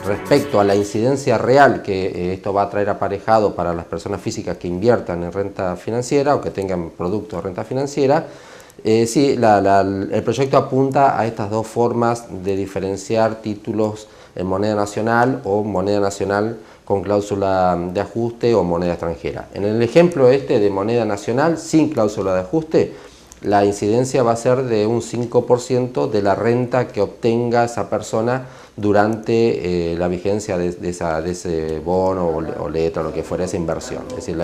Respecto a la incidencia real que esto va a traer aparejado para las personas físicas que inviertan en renta financiera o que tengan productos de renta financiera, sí, el proyecto apunta a estas dos formas de diferenciar títulos en moneda nacional o moneda nacional con cláusula de ajuste o moneda extranjera. En el ejemplo este de moneda nacional sin cláusula de ajuste, la incidencia va a ser de un 5% de la renta que obtenga esa persona durante la vigencia de ese bono o letra o lo que fuera esa inversión. Es decir,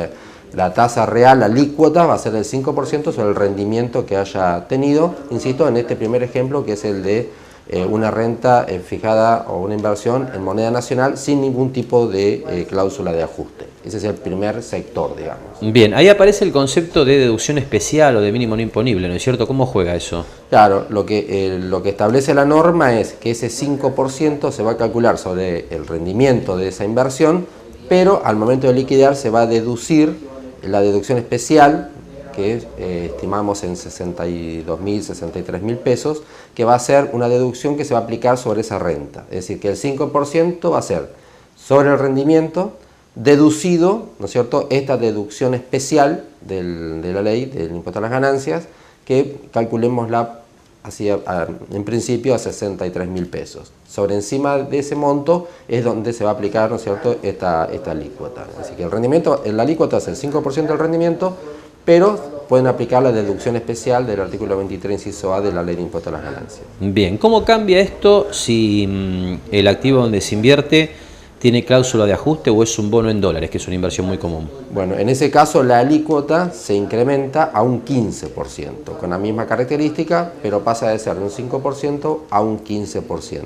la tasa real, la alícuota, va a ser del 5% sobre el rendimiento que haya tenido, insisto, en este primer ejemplo que es el de una renta fijada o una inversión en moneda nacional sin ningún tipo de cláusula de ajuste. Ese es el primer sector, digamos. Bien, ahí aparece el concepto de deducción especial o de mínimo no imponible, ¿no es cierto? ¿Cómo juega eso? Claro, lo que establece la norma es que ese 5% se va a calcular sobre el rendimiento de esa inversión, pero al momento de liquidar se va a deducir la deducción especial, que estimamos en 62.000, 63.000 pesos, que va a ser una deducción que se va a aplicar sobre esa renta. Es decir, que el 5% va a ser sobre el rendimiento, deducido, ¿no es cierto?, esta deducción especial de la ley del impuesto a las ganancias, que calculémosla así, en principio a 63.000 pesos. Sobre encima de ese monto es donde se va a aplicar, ¿no es cierto?, esta alícuota. Así que el rendimiento, la alícuota es el 5% del rendimiento, pero pueden aplicar la deducción especial del artículo 23, inciso A de la ley de impuesto a las ganancias. Bien, ¿cómo cambia esto si el activo donde se invierte tiene cláusula de ajuste o es un bono en dólares, que es una inversión muy común? Bueno, en ese caso la alícuota se incrementa a un 15%, con la misma característica, pero pasa de ser de un 5% a un 15%.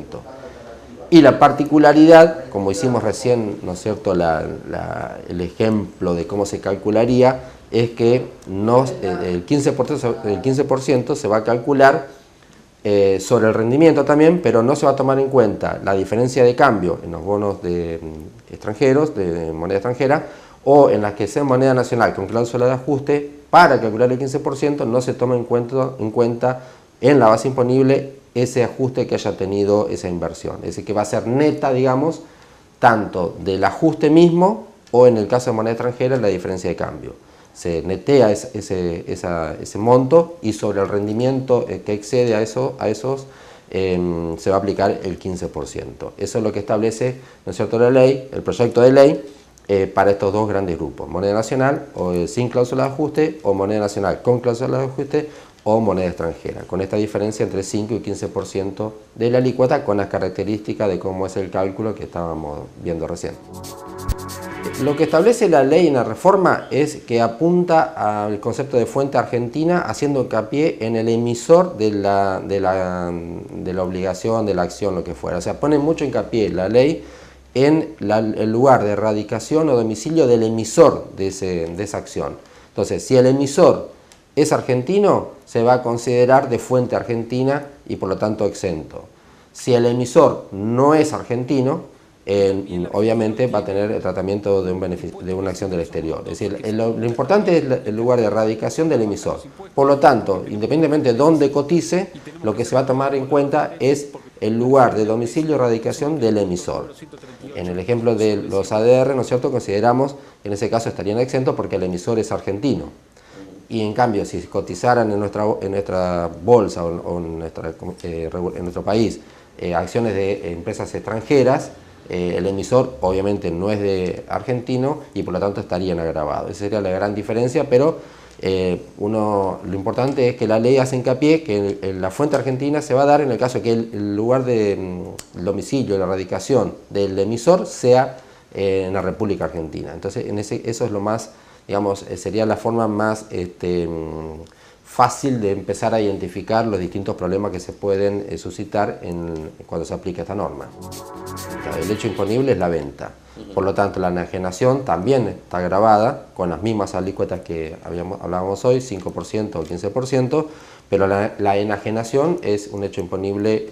Y la particularidad, como hicimos recién, ¿no es cierto?, el ejemplo de cómo se calcularía, es que el 15% se va a calcular sobre el rendimiento también, pero no se va a tomar en cuenta la diferencia de cambio en los bonos extranjeros, de moneda extranjera, o en las que sea moneda nacional con cláusula de ajuste. Para calcular el 15% no se toma en cuenta en la base imponible ese ajuste que haya tenido esa inversión. Es decir, que va a ser neta, digamos, tanto del ajuste mismo o en el caso de moneda extranjera la diferencia de cambio. Se netea ese monto y sobre el rendimiento que excede a esos se va a aplicar el 15%. Eso es lo que establece, ¿no es cierto?, la ley, el proyecto de ley para estos dos grandes grupos, moneda nacional o sin cláusula de ajuste o moneda nacional con cláusula de ajuste o moneda extranjera, con esta diferencia entre 5 y 15% de la alícuota con las características de cómo es el cálculo que estábamos viendo recién. Lo que establece la ley en la reforma es que apunta al concepto de fuente argentina, haciendo hincapié en el emisor de la obligación, de la acción, lo que fuera. O sea, pone mucho hincapié la ley en el lugar de radicación o domicilio del emisor de esa acción. Entonces, si el emisor es argentino, se va a considerar de fuente argentina y por lo tanto exento. Si el emisor no es argentino, obviamente va a tener el tratamiento de una acción del exterior. Es decir, lo importante es el lugar de radicación del emisor. Por lo tanto, independientemente de dónde cotice, lo que se va a tomar en cuenta es el lugar de domicilio y radicación del emisor. En el ejemplo de los ADR, ¿no es cierto?, consideramos que en ese caso estarían exentos porque el emisor es argentino. Y en cambio, si cotizaran en nuestra bolsa o en nuestro país acciones de empresas extranjeras, el emisor obviamente no es de argentino y por lo tanto estarían agravados. Esa sería la gran diferencia, pero lo importante es que la ley hace hincapié que la fuente argentina se va a dar en el caso que el lugar de domicilio, la radicación del emisor sea en la República Argentina. Entonces, eso es lo más, digamos, sería la forma más fácil de empezar a identificar los distintos problemas que se pueden suscitar cuando se aplica esta norma. El hecho imponible es la venta. Por lo tanto, la enajenación también está gravada con las mismas alícuotas que hablábamos hoy, 5% o 15%, pero la enajenación es un hecho imponible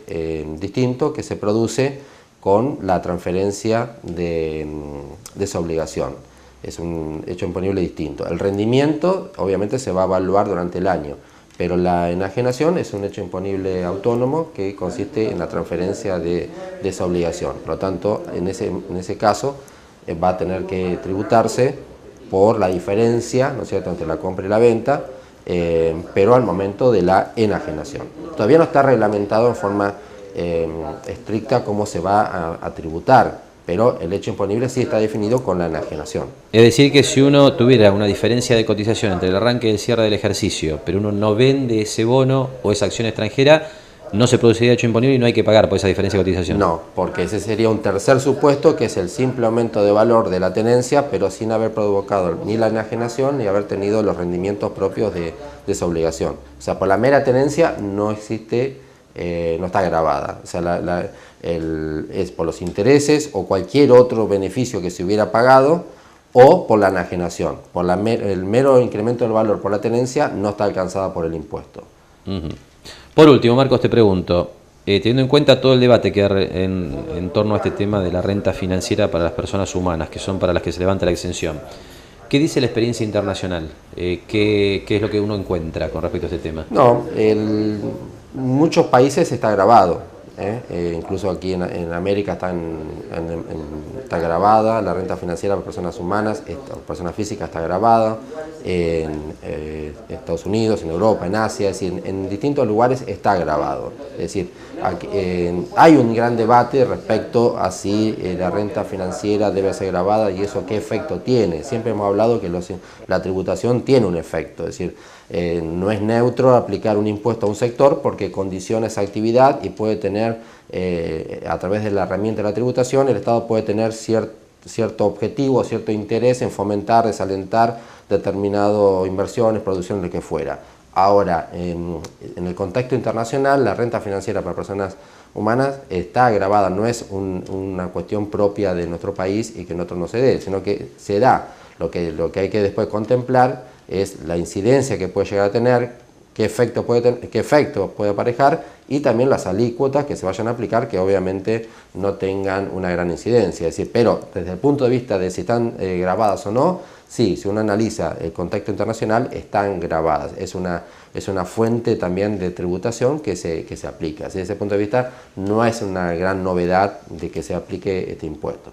distinto que se produce con la transferencia de esa obligación. Es un hecho imponible distinto. El rendimiento obviamente se va a evaluar durante el año, Pero la enajenación es un hecho imponible autónomo que consiste en la transferencia de esa obligación. Por lo tanto, en ese caso va a tener que tributarse por la diferencia, ¿no es cierto?, entre la compra y la venta, pero al momento de la enajenación. Todavía no está reglamentado en forma estricta cómo se va a tributar, pero el hecho imponible sí está definido con la enajenación. Es decir, que si uno tuviera una diferencia de cotización entre el arranque y el cierre del ejercicio, pero uno no vende ese bono o esa acción extranjera, no se produciría hecho imponible y no hay que pagar por esa diferencia de cotización. No, porque ese sería un tercer supuesto, que es el simple aumento de valor de la tenencia, pero sin haber provocado ni la enajenación ni haber tenido los rendimientos propios de esa obligación. O sea, por la mera tenencia no existe, no está grabada. O sea, es por los intereses o cualquier otro beneficio que se hubiera pagado, o por la enajenación. Por el mero incremento del valor por la tenencia no está alcanzada por el impuesto. Por último, Marcos, te pregunto, teniendo en cuenta todo el debate que hay en torno a este tema de la renta financiera para las personas humanas, que son para las que se levanta la exención, ¿qué dice la experiencia internacional? ¿Qué es lo que uno encuentra con respecto a este tema? No, en muchos países está grabado. Incluso aquí en América está grabada la renta financiera para personas humanas, personas físicas está grabada, en Estados Unidos, en Europa, en Asia, es decir, en distintos lugares está grabado. Es decir, aquí, hay un gran debate respecto a si la renta financiera debe ser grabada y eso qué efecto tiene. Siempre hemos hablado que la tributación tiene un efecto, es decir, no es neutro aplicar un impuesto a un sector porque condiciona esa actividad y puede tener, a través de la herramienta de la tributación, el Estado puede tener cierto objetivo, cierto interés en fomentar, desalentar determinadas inversiones, producciones, lo que fuera. Ahora, en el contexto internacional, la renta financiera para personas humanas está agravada, no es una cuestión propia de nuestro país y que en otro no se dé, sino que se da. Lo que hay que después contemplar es la incidencia que puede llegar a tener, qué efecto puede aparejar y también las alícuotas que se vayan a aplicar que obviamente no tengan una gran incidencia. Es decir, pero desde el punto de vista de si están grabadas o no, sí, si uno analiza el contexto internacional, están grabadas. Es una fuente también de tributación que se aplica. Desde ese punto de vista no es una gran novedad de que se aplique este impuesto.